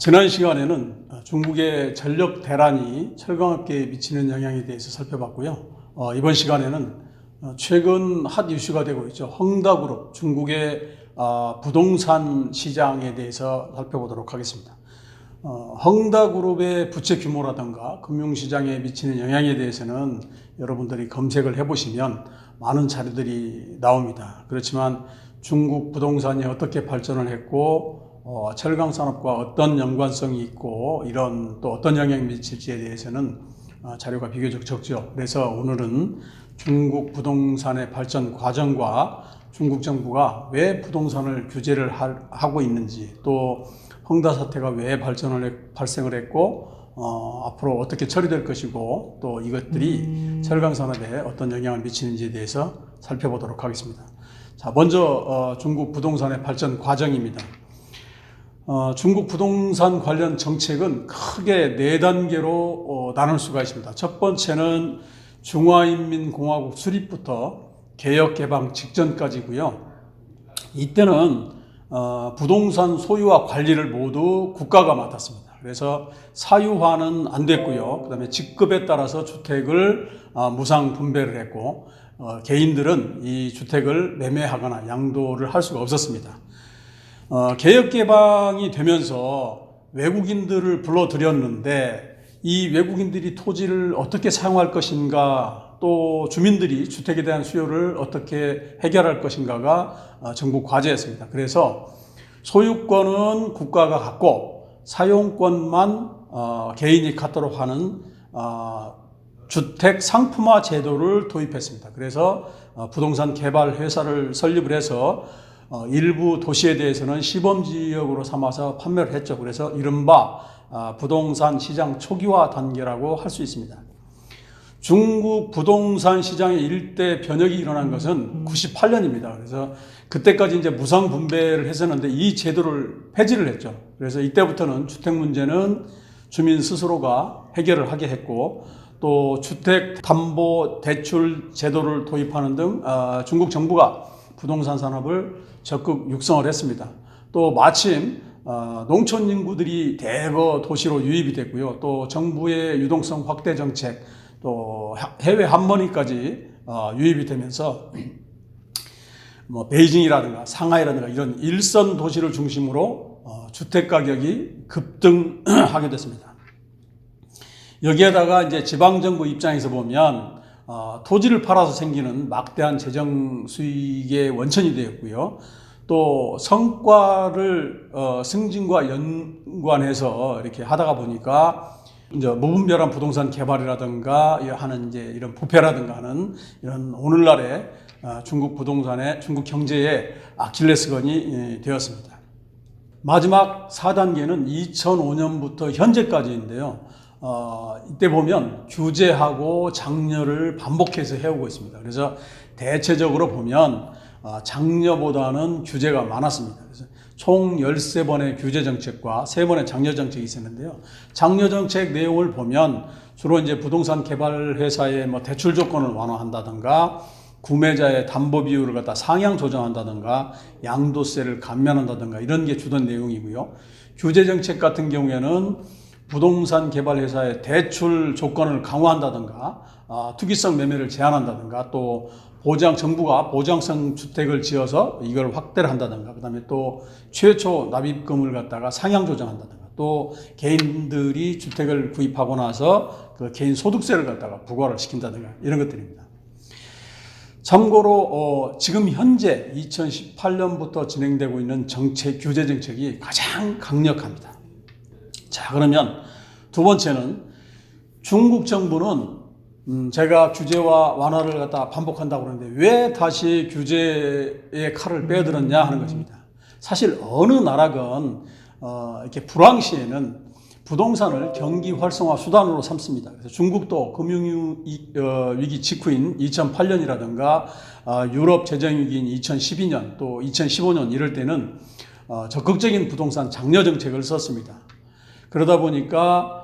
지난 시간에는 중국의 전력 대란이 철강업계에 미치는 영향에 대해서 살펴봤고요. 이번 시간에는 최근 핫 이슈가 되고 있죠. 헝다그룹, 중국의 부동산 시장에 대해서 살펴보도록 하겠습니다. 헝다그룹의 부채 규모라든가 금융시장에 미치는 영향에 대해서는 여러분들이 검색을 해보시면 많은 자료들이 나옵니다. 그렇지만 중국 부동산이 어떻게 발전을 했고 철강 산업과 어떤 연관성이 있고 이런 또 어떤 영향이 미칠지에 대해서는 자료가 비교적 적죠. 그래서 오늘은 중국 부동산의 발전 과정과 중국 정부가 왜 부동산을 규제를 하고 있는지, 또 헝다 사태가 왜 발생을 했고 앞으로 어떻게 처리될 것이고, 또 이것들이 철강 산업에 어떤 영향을 미치는지에 대해서 살펴보도록 하겠습니다. 자, 먼저 중국 부동산의 발전 과정입니다. 중국 부동산 관련 정책은 크게 4단계로 나눌 수가 있습니다. 첫 번째는 중화인민공화국 수립부터 개혁개방 직전까지고요. 이때는 부동산 소유와 관리를 모두 국가가 맡았습니다. 그래서 사유화는 안 됐고요. 그 다음에 직급에 따라서 주택을 무상 분배를 했고, 개인들은 이 주택을 매매하거나 양도를 할 수가 없었습니다. 개혁개방이 되면서 외국인들을 불러들였는데 이 외국인들이 토지를 어떻게 사용할 것인가, 또 주민들이 주택에 대한 수요를 어떻게 해결할 것인가가 정부 과제였습니다. 그래서 소유권은 국가가 갖고 사용권만 개인이 갖도록 하는 주택 상품화 제도를 도입했습니다. 그래서 부동산 개발 회사를 설립을 해서 일부 도시에 대해서는 시범지역으로 삼아서 판매를 했죠. 그래서 이른바 부동산 시장 초기화 단계라고 할 수 있습니다. 중국 부동산 시장의 일대 변혁이 일어난 것은 98년입니다. 그래서 그때까지 이제 무상 분배를 했었는데 이 제도를 폐지를 했죠. 그래서 이때부터는 주택 문제는 주민 스스로가 해결을 하게 했고, 또 주택 담보 대출 제도를 도입하는 등 중국 정부가 부동산 산업을 적극 육성을 했습니다. 또 마침 농촌 인구들이 대거 도시로 유입이 됐고요. 또 정부의 유동성 확대 정책, 또 해외 한머니까지 유입이 되면서 베이징이라든가 상하이라든가 이런 일선 도시를 중심으로 주택 가격이 급등하게 됐습니다. 여기에다가 이제 지방정부 입장에서 보면 토지를 팔아서 생기는 막대한 재정 수익의 원천이 되었고요. 또 성과를 승진과 연관해서 이렇게 하다가 보니까 이제 무분별한 부동산 개발이라든가 하는 이제 이런 부패라든가 하는 이런 오늘날의 중국 부동산의 중국 경제의 아킬레스건이 되었습니다. 마지막 4단계는 2005년부터 현재까지인데요. 이때 보면 규제하고 장려를 반복해서 해오고 있습니다. 그래서 대체적으로 보면 장려보다는 규제가 많았습니다. 그래서 총 13번의 규제 정책과 3번의 장려 정책이 있었는데요. 장려 정책 내용을 보면 주로 이제 부동산 개발 회사의 대출 조건을 완화한다든가, 구매자의 담보 비율을 갖다 상향 조정한다든가, 양도세를 감면한다든가 이런 게 주된 내용이고요. 규제 정책 같은 경우에는 부동산 개발 회사의 대출 조건을 강화한다든가, 투기성 매매를 제한한다든가, 또 정부가 보장성 주택을 지어서 이걸 확대를 한다든가, 그 다음에 또 최초 납입금을 갖다가 상향 조정한다든가, 또 개인들이 주택을 구입하고 나서 그 개인 소득세를 갖다가 부과를 시킨다든가 이런 것들입니다. 참고로 지금 현재 2018년부터 진행되고 있는 규제 정책이 가장 강력합니다. 자, 그러면 두 번째는 중국 정부는 제가 규제와 완화를 갖다 반복한다고 그러는데 왜 다시 규제의 칼을 빼들었냐 하는 것입니다. 사실 어느 나라건 이렇게 불황 시에는 부동산을 경기 활성화 수단으로 삼습니다. 그래서 중국도 금융위기 직후인 2008년이라든가 유럽 재정위기인 2012년 또 2015년 이럴 때는 적극적인 부동산 장려 정책을 썼습니다. 그러다 보니까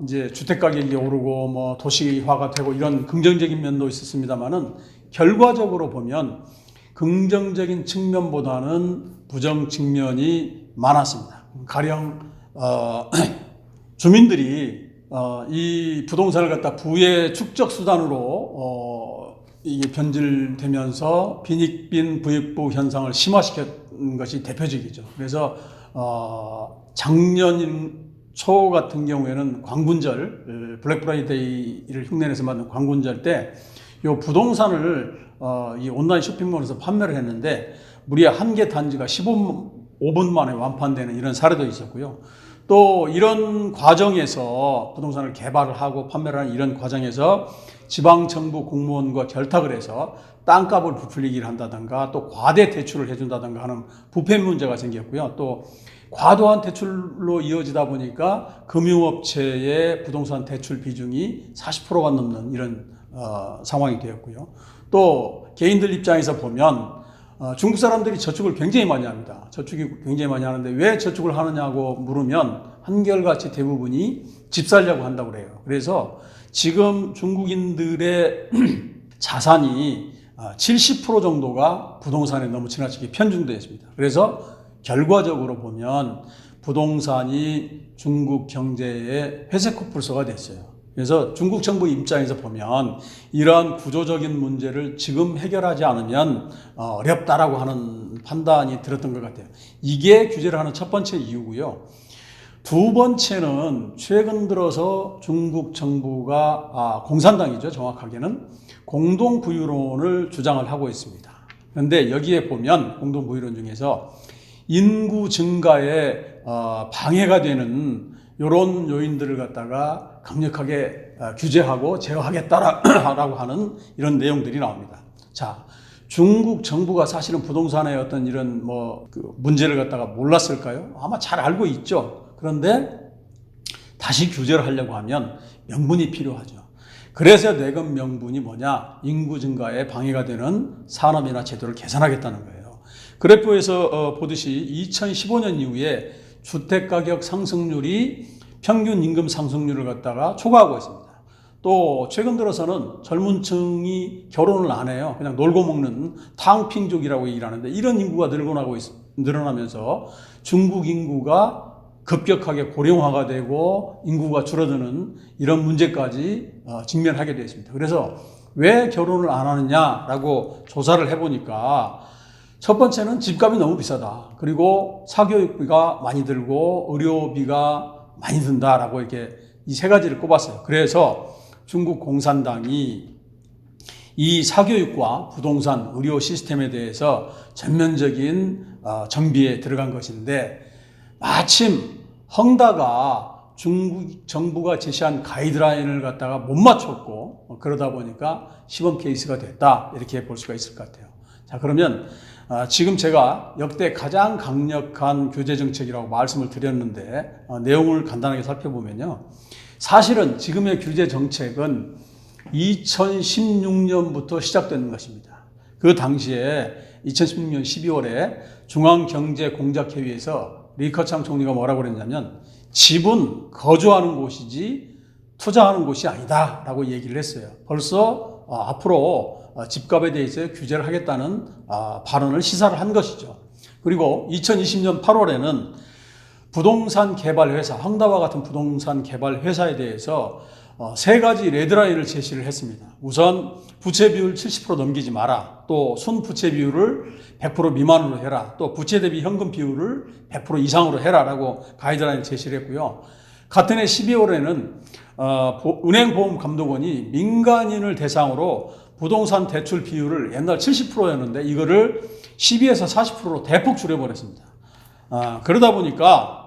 이제 주택 가격이 오르고 도시화가 되고 이런 긍정적인 면도 있었습니다만은 결과적으로 보면 긍정적인 측면보다는 부정 측면이 많았습니다. 가령 주민들이 이 부동산을 갖다 부의 축적 수단으로 이게 변질되면서 빈익빈 부익부 현상을 심화시킨 것이 대표적이죠. 그래서 작년 초 같은 경우에는 광군절, 블랙 프라이데이를 흉내내서 만든 광군절 때 이 부동산을 이 온라인 쇼핑몰에서 판매를 했는데 무려 한 개 단지가 15분 만에 완판되는 이런 사례도 있었고요. 또 이런 과정에서 부동산을 개발을 하고 판매를 하는 이런 과정에서 지방정부 공무원과 결탁을 해서 땅값을 부풀리기를 한다든가 또 과대 대출을 해준다든가 하는 부패 문제가 생겼고요. 또 과도한 대출로 이어지다 보니까 금융업체의 부동산 대출 비중이 40%가 넘는 이런 상황이 되었고요. 또 개인들 입장에서 보면 중국 사람들이 저축을 굉장히 많이 합니다. 저축이 굉장히 많이 하는데 왜 저축을 하느냐고 물으면 한결같이 대부분이 집 살려고 한다고 그래요. 그래서 지금 중국인들의 자산이 70% 정도가 부동산에 너무 지나치게 편중되어 있습니다. 그래서 결과적으로 보면 부동산이 중국 경제의 회색 코뿔소가 됐어요. 그래서 중국 정부 입장에서 보면 이러한 구조적인 문제를 지금 해결하지 않으면 어렵다라고 하는 판단이 들었던 것 같아요. 이게 규제를 하는 첫 번째 이유고요. 두 번째는 최근 들어서 중국 정부가 공산당이죠. 정확하게는 공동부유론을 주장을 하고 있습니다. 그런데 여기에 보면 공동부유론 중에서 인구 증가에 방해가 되는 이런 요인들을 갖다가 강력하게 규제하고 제어하겠다라고 하는 이런 내용들이 나옵니다. 자, 중국 정부가 사실은 부동산의 어떤 이런 문제를 갖다가 몰랐을까요? 아마 잘 알고 있죠. 그런데 다시 규제를 하려고 하면 명분이 필요하죠. 그래서 내건 명분이 뭐냐? 인구 증가에 방해가 되는 산업이나 제도를 개선하겠다는 거예요. 그래프에서 보듯이 2015년 이후에 주택가격 상승률이 평균 임금 상승률을 갖다가 초과하고 있습니다. 또 최근 들어서는 젊은 층이 결혼을 안 해요. 그냥 놀고 먹는 탕핑족이라고 얘기를 하는데 이런 인구가 늘어나면서 중국 인구가 급격하게 고령화가 되고 인구가 줄어드는 이런 문제까지 직면하게 되어 있습니다. 그래서 왜 결혼을 안 하느냐라고 조사를 해보니까 첫 번째는 집값이 너무 비싸다. 그리고 사교육비가 많이 들고 의료비가 많이 든다라고 이렇게 이 세 가지를 꼽았어요. 그래서 중국 공산당이 이 사교육과 부동산, 의료 시스템에 대해서 전면적인 정비에 들어간 것인데 마침 헝다가 중국 정부가 제시한 가이드라인을 갖다가 못 맞췄고 그러다 보니까 시범 케이스가 됐다 이렇게 볼 수가 있을 것 같아요. 자, 그러면 지금 제가 역대 가장 강력한 규제 정책이라고 말씀을 드렸는데 내용을 간단하게 살펴보면요. 사실은 지금의 규제 정책은 2016년부터 시작된 것입니다. 그 당시에 2016년 12월에 중앙경제공작회의에서 리커창 총리가 뭐라고 그랬냐면 집은 거주하는 곳이지 투자하는 곳이 아니다 라고 얘기를 했어요. 벌써 앞으로 집값에 대해서 규제를 하겠다는 발언을 시사를 한 것이죠. 그리고 2020년 8월에는 부동산 개발 회사, 헝다와 같은 부동산 개발 회사에 대해서 세 가지 레드라인을 제시를 했습니다. 우선 부채 비율 70% 넘기지 마라. 또 순부채 비율을 100% 미만으로 해라. 또 부채 대비 현금 비율을 100% 이상으로 해라라고 가이드라인을 제시를 했고요. 같은 해 12월에는 은행보험감독원이 민간인을 대상으로 부동산 대출 비율을 옛날 70%였는데 이거를 12에서 40%로 대폭 줄여버렸습니다. 그러다 보니까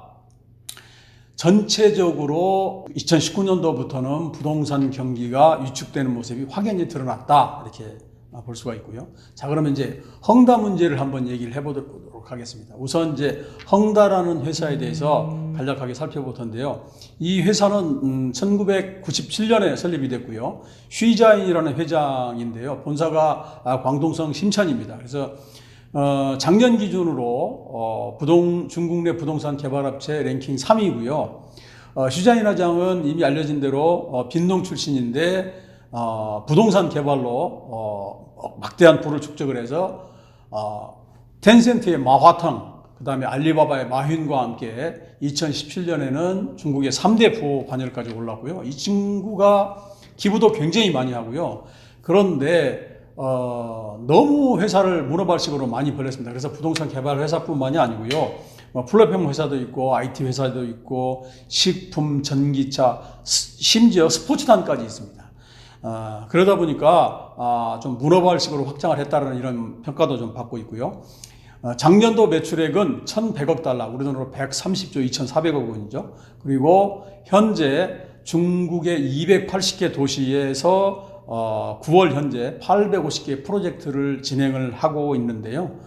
전체적으로 2019년도부터는 부동산 경기가 위축되는 모습이 확연히 드러났다 이렇게 볼 수가 있고요. 자, 그러면 이제 헝다 문제를 한번 얘기를 해보도록 하겠습니다. 우선 이제 헝다라는 회사에 대해서 간략하게 살펴볼 텐데요. 이 회사는 1997년에 설립이 됐고요. 쉬자인이라는 회장인데요. 본사가 광동성 심천입니다. 그래서 작년 기준으로 중국 내 부동산 개발업체 랭킹 3위고요. 슈자인 회장은 이미 알려진 대로 빈농 출신인데 부동산 개발로 막대한 부를 축적을 해서 텐센트의 마화탕, 그 다음에 알리바바의 마윈과 함께 2017년에는 중국의 3대 부호 반열까지 올랐고요. 이 친구가 기부도 굉장히 많이 하고요. 그런데 너무 회사를 문어발식으로 많이 벌렸습니다. 그래서 부동산 개발 회사뿐만이 아니고요. 플랫폼 회사도 있고 IT 회사도 있고 식품, 전기차, 심지어 스포츠단까지 있습니다. 그러다 보니까 좀 문어발식으로 확장을 했다는 이런 평가도 좀 받고 있고요. 작년도 매출액은 1,100억 달러, 우리 돈으로 130조 2,400억 원이죠. 그리고 현재 중국의 280개 도시에서 9월 현재 850개 프로젝트를 진행을 하고 있는데요.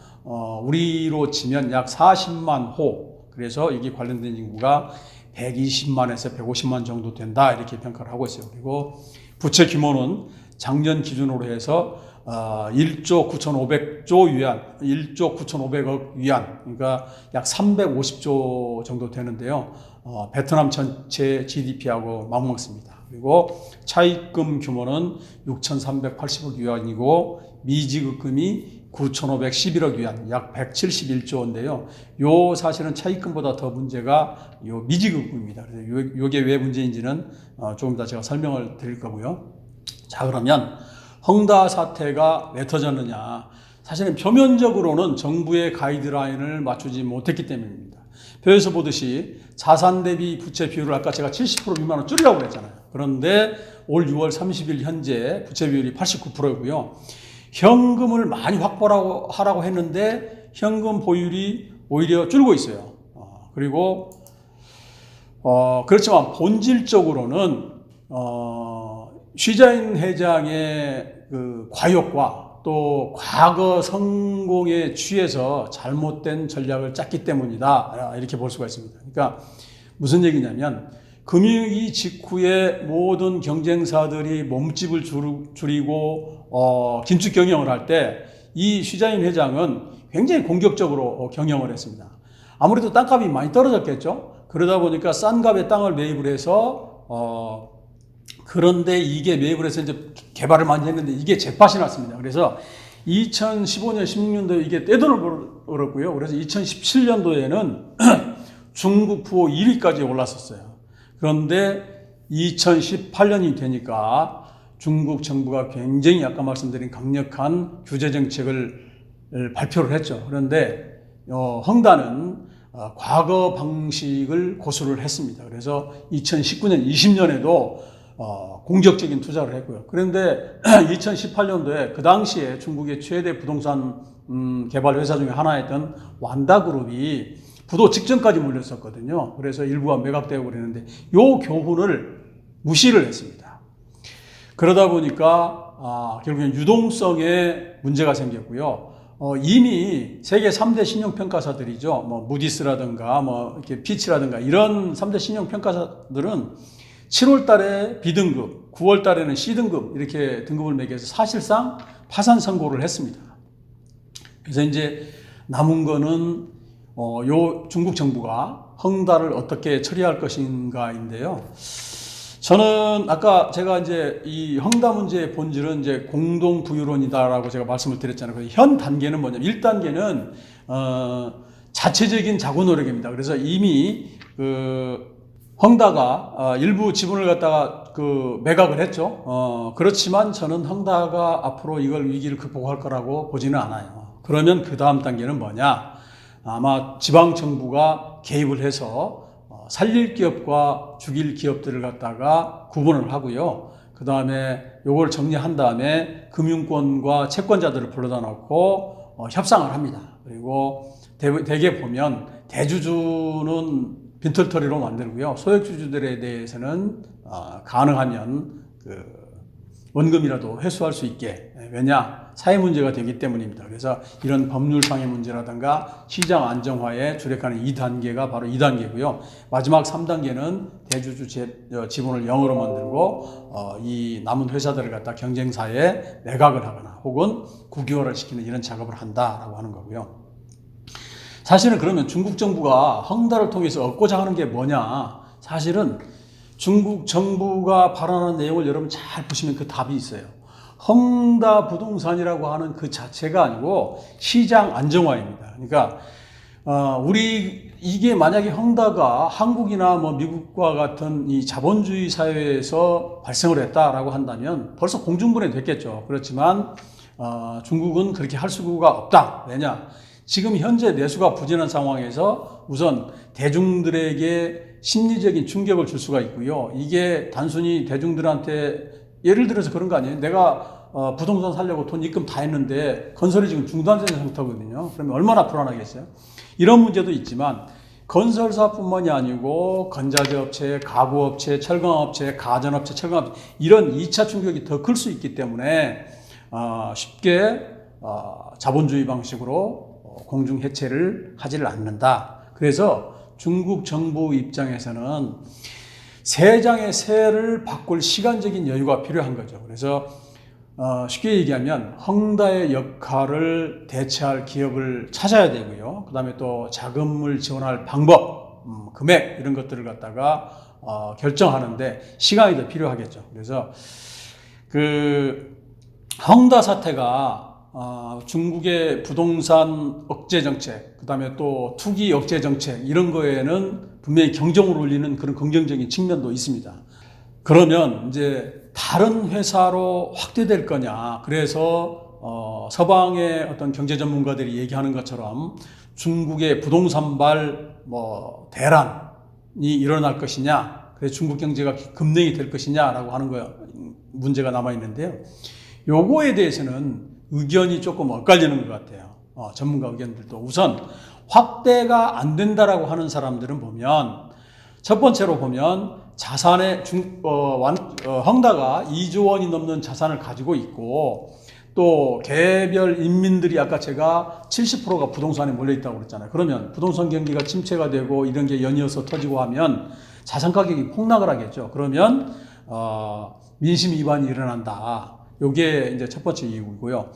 우리로 치면 약 40만 호, 그래서 이게 관련된 인구가 120만에서 150만 정도 된다, 이렇게 평가를 하고 있어요. 그리고 부채 규모는 작년 기준으로 해서 1조 9,500조 위안, 1조 9,500억 위안, 그러니까 약 350조 정도 되는데요. 베트남 전체 GDP하고 맞먹습니다. 그리고 차입금 규모는 6,380억 위안이고 미지급금이 9,511억 위안, 약 171조 원인데요. 요 사실은 차입금보다 더 문제가 요 미지급금입니다. 그래서 요게 왜 문제인지는 조금 이따 제가 설명을 드릴 거고요. 자, 그러면 헝다 사태가 왜 터졌느냐? 사실은 표면적으로는 정부의 가이드라인을 맞추지 못했기 때문입니다. 표에서 보듯이 자산 대비 부채 비율을 아까 제가 70% 미만으로 줄이라고 그랬잖아요. 그런데 올 6월 30일 현재 부채 비율이 89%이고요. 현금을 많이 확보하라고 했는데 현금 보율이 오히려 줄고 있어요. 그리고 그렇지만 본질적으로는 쉬자인 회장의 그 과욕과 또 과거 성공에 취해서 잘못된 전략을 짰기 때문이다, 이렇게 볼 수가 있습니다. 그러니까 무슨 얘기냐면 금융위기 직후에 모든 경쟁사들이 몸집을 줄이고 긴축 경영을 할 때 이 쉬자인 회장은 굉장히 공격적으로 경영을 했습니다. 아무래도 땅값이 많이 떨어졌겠죠. 그러다 보니까 싼 값에 땅을 매입을 해서 그런데 이게 매입을 해서 이제 개발을 많이 했는데 이게 재팟이 났습니다. 그래서 2015년, 16년도에 이게 떼돈을 벌었고요. 그래서 2017년도에는 중국 부호 1위까지 올랐었어요. 그런데 2018년이 되니까 중국 정부가 굉장히 아까 말씀드린 강력한 규제 정책을 발표를 했죠. 그런데 헝다는 과거 방식을 고수를 했습니다. 그래서 2019년, 20년에도 공격적인 투자를 했고요. 그런데 2018년도에 그 당시에 중국의 최대 부동산 개발 회사 중에 하나였던 완다그룹이 부도 직전까지 몰렸었거든요. 그래서 일부가 매각되고 그랬는데 요 교훈을 무시를 했습니다. 그러다 보니까 결국엔 유동성에 문제가 생겼고요. 이미 세계 3대 신용평가사들이죠. 무디스라든가 이렇게 피치라든가 이런 3대 신용평가사들은 7월 달에 B등급, 9월 달에는 C등급 이렇게 등급을 매겨서 사실상 파산 선고를 했습니다. 그래서 이제 남은 거는 요 중국 정부가 헝다를 어떻게 처리할 것인가인데요. 저는 아까 제가 이제 이 헝다 문제의 본질은 이제 공동 부유론이다라고 제가 말씀을 드렸잖아요. 그래서 현 단계는 뭐냐면 1단계는 자체적인 자구 노력입니다. 그래서 이미 헝다가 일부 지분을 갖다가 매각을 했죠. 그렇지만 저는 헝다가 앞으로 이걸 위기를 극복할 거라고 보지는 않아요. 그러면 그 다음 단계는 뭐냐? 아마 지방 정부가 개입을 해서 살릴 기업과 죽일 기업들을 갖다가 구분을 하고요. 그 다음에 요걸 정리한 다음에 금융권과 채권자들을 불러다 놓고 협상을 합니다. 그리고 대개 보면 대주주는 빈털터리로 만들고요. 소액주주들에 대해서는 가능하면 원금이라도 회수할 수 있게. 왜냐? 사회 문제가 되기 때문입니다. 그래서 이런 법률상의 문제라든가 시장 안정화에 주력하는 2단계가 바로 2단계고요. 마지막 3단계는 대주주 지분을 0으로 만들고 이 남은 회사들을 갖다 경쟁사에 매각을 하거나 혹은 국유화를 시키는 이런 작업을 한다라고 하는 거고요. 사실은 그러면 중국 정부가 헝다를 통해서 얻고자 하는 게 뭐냐? 사실은 중국 정부가 발언하는 내용을 여러분 잘 보시면 그 답이 있어요. 헝다 부동산이라고 하는 그 자체가 아니고 시장 안정화입니다. 그러니까 이게 만약에 헝다가 한국이나 뭐 미국과 같은 이 자본주의 사회에서 발생을 했다라고 한다면 벌써 공중분해 됐겠죠. 그렇지만, 중국은 그렇게 할 수가 없다. 왜냐? 지금 현재 내수가 부진한 상황에서 우선 대중들에게 심리적인 충격을 줄 수가 있고요. 이게 단순히 대중들한테 예를 들어서 그런 거 아니에요? 내가 부동산 살려고 돈 입금 다 했는데 건설이 지금 중단된 상태거든요. 그러면 얼마나 불안하겠어요? 이런 문제도 있지만 건설사뿐만이 아니고 건자재 업체, 가구업체, 철강업체, 가전업체, 철강업체 이런 2차 충격이 더 클 수 있기 때문에 쉽게 자본주의 방식으로 공중 해체를 하지를 않는다. 그래서 중국 정부 입장에서는 세장의 세를 바꿀 시간적인 여유가 필요한 거죠. 그래서 쉽게 얘기하면 헝다의 역할을 대체할 기업을 찾아야 되고요. 그 다음에 또 자금을 지원할 방법, 금액 이런 것들을 갖다가 결정하는데 시간이 더 필요하겠죠. 그래서 그 헝다 사태가 중국의 부동산 억제 정책, 그 다음에 또 투기 억제 정책 이런 거에는 분명히 경쟁을 올리는 그런 긍정적인 측면도 있습니다. 그러면 이제 다른 회사로 확대될 거냐. 그래서 서방의 어떤 경제 전문가들이 얘기하는 것처럼 중국의 부동산발 대란이 일어날 것이냐. 그래서 중국 경제가 급냉이 될 것이냐라고 하는 거 문제가 남아 있는데요. 요거에 대해서는 의견이 조금 엇갈리는 것 같아요. 전문가 의견들도 우선 확대가 안 된다라고 하는 사람들은 보면 첫 번째로 보면 자산의 헝다가 2조 원이 넘는 자산을 가지고 있고 또 개별 인민들이 아까 제가 70%가 부동산에 몰려 있다고 그랬잖아요. 그러면 부동산 경기가 침체가 되고 이런 게 연이어서 터지고 하면 자산 가격이 폭락을 하겠죠. 그러면 민심 위반이 일어난다. 요게 이제 첫 번째 이유고요.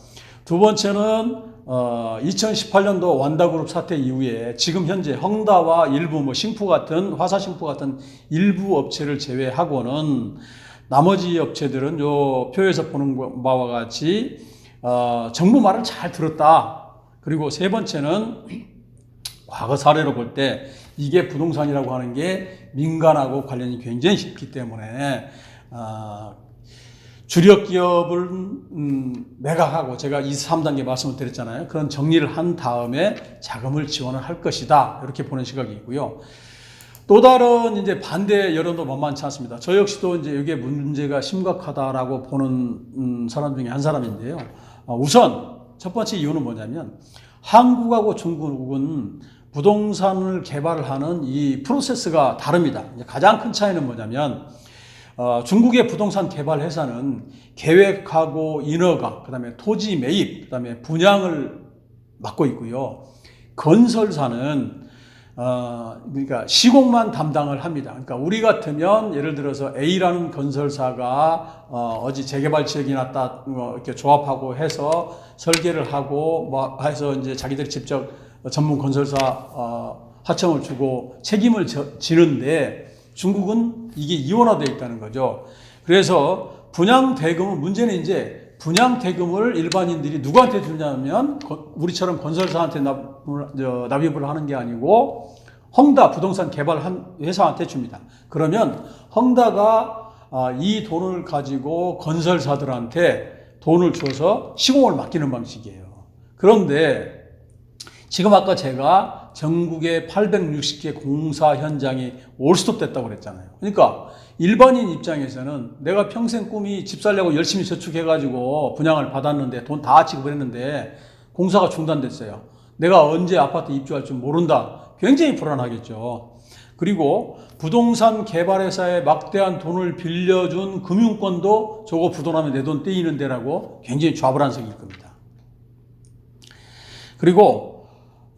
두 번째는 2018년도 완다그룹 사태 이후에 지금 현재 헝다와 일부 싱푸 같은 화사싱푸 같은 일부 업체를 제외하고는 나머지 업체들은 요 표에서 보는 바와 같이 정부 말을 잘 들었다. 그리고 세 번째는 과거 사례로 볼 때 이게 부동산이라고 하는 게 민간하고 관련이 굉장히 깊기 때문에 주력 기업을 매각하고 제가 2, 3단계 말씀을 드렸잖아요. 그런 정리를 한 다음에 자금을 지원을 할 것이다. 이렇게 보는 시각이 있고요. 또 다른 이제 반대 여론도 만만치 않습니다. 저 역시도 이제 이게 문제가 심각하다라고 보는 사람 중에 한 사람인데요. 우선 첫 번째 이유는 뭐냐면 한국하고 중국은 부동산을 개발하는 이 프로세스가 다릅니다. 가장 큰 차이는 뭐냐면 중국의 부동산 개발 회사는 계획하고 인허가, 그 다음에 토지 매입, 그 다음에 분양을 맡고 있고요. 건설사는 그러니까 시공만 담당을 합니다. 그러니까 우리 같으면 예를 들어서 A라는 건설사가 어디 재개발 지역이 났다 이렇게 조합하고 해서 설계를 하고 해서 이제 자기들이 직접 전문 건설사 하청을 주고 책임을 지는데 중국은 이게 이원화되어 있다는 거죠. 그래서 분양 대금은 문제는 이제 분양 대금을 일반인들이 누구한테 주냐면 우리처럼 건설사한테 납입을 하는 게 아니고 헝다 부동산 개발 회사한테 줍니다. 그러면 헝다가 이 돈을 가지고 건설사들한테 돈을 줘서 시공을 맡기는 방식이에요. 그런데 지금 아까 제가 전국에 860개 공사 현장이 올스톱 됐다고 그랬잖아요. 그러니까 일반인 입장에서는 내가 평생 꿈이 집 살려고 열심히 저축해가지고 분양을 받았는데 돈 다 지급을 했는데 공사가 중단됐어요. 내가 언제 아파트 입주할 줄 모른다. 굉장히 불안하겠죠. 그리고 부동산 개발회사에 막대한 돈을 빌려준 금융권도 저거 부도나면 내 돈 떼이는 데라고 굉장히 좌불안석일 겁니다. 그리고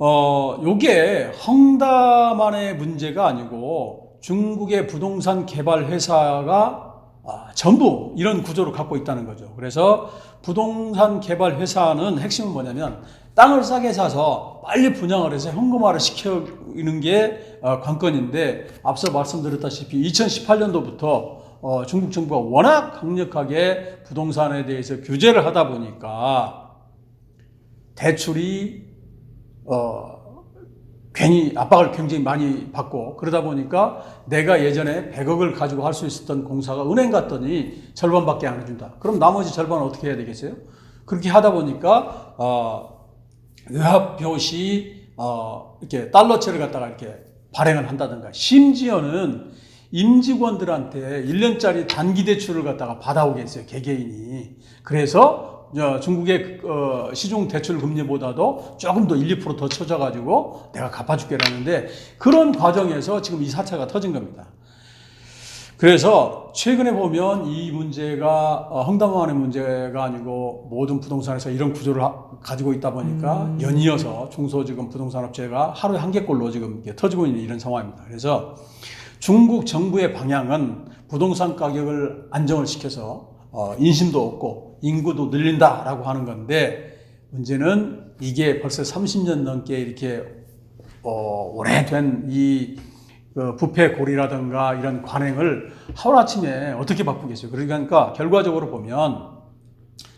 요게 헝다만의 문제가 아니고 중국의 부동산 개발 회사가 전부 이런 구조를 갖고 있다는 거죠. 그래서 부동산 개발 회사는 핵심은 뭐냐면 땅을 싸게 사서 빨리 분양을 해서 현금화를 시키는 게 관건인데 앞서 말씀드렸다시피 2018년도부터 중국 정부가 워낙 강력하게 부동산에 대해서 규제를 하다 보니까 대출이 괜히 압박을 굉장히 많이 받고 그러다 보니까 내가 예전에 100억을 가지고 할 수 있었던 공사가 은행 갔더니 절반밖에 안 해준다. 그럼 나머지 절반은 어떻게 해야 되겠어요? 그렇게 하다 보니까 외압표시 이렇게 달러채를 갖다가 이렇게 발행을 한다든가 심지어는 임직원들한테 1년짜리 단기 대출을 갖다가 받아오게 했어요. 개개인이. 그래서 중국의 시중 대출 금리보다도 조금 더 1, 2% 더 쳐져가지고 내가 갚아줄게라는데 그런 과정에서 지금 이 사태가 터진 겁니다. 그래서 최근에 보면 이 문제가 헝다만의 문제가 아니고 모든 부동산에서 이런 구조를 가지고 있다 보니까 연이어서 중소지금 부동산업체가 하루에 한 개꼴로 지금 터지고 있는 이런 상황입니다. 그래서 중국 정부의 방향은 부동산 가격을 안정을 시켜서 인심도 얻고 인구도 늘린다라고 하는 건데 문제는 이게 벌써 30년 넘게 이렇게 오래된 이 부패 고리라든가 이런 관행을 하루아침에 어떻게 바꾸겠어요? 그러니까 결과적으로 보면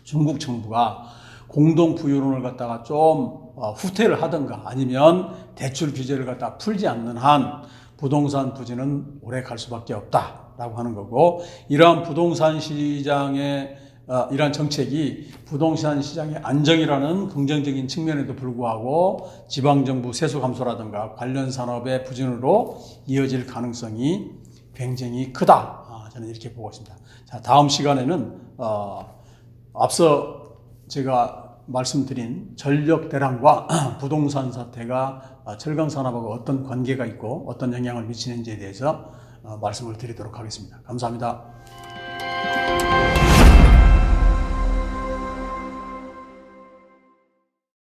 중국 정부가 공동 부유론을 갖다가 좀 후퇴를 하든가 아니면 대출 규제를 갖다가 풀지 않는 한 부동산 부진은 오래 갈 수밖에 없다라고 하는 거고 이러한 부동산 시장의 이러한 정책이 부동산 시장의 안정이라는 긍정적인 측면에도 불구하고 지방정부 세수 감소라든가 관련 산업의 부진으로 이어질 가능성이 굉장히 크다. 저는 이렇게 보고 있습니다. 자, 다음 시간에는 앞서 제가 말씀드린 전력 대란과 부동산 사태가 철강 산업하고 어떤 관계가 있고 어떤 영향을 미치는지에 대해서 말씀을 드리도록 하겠습니다. 감사합니다.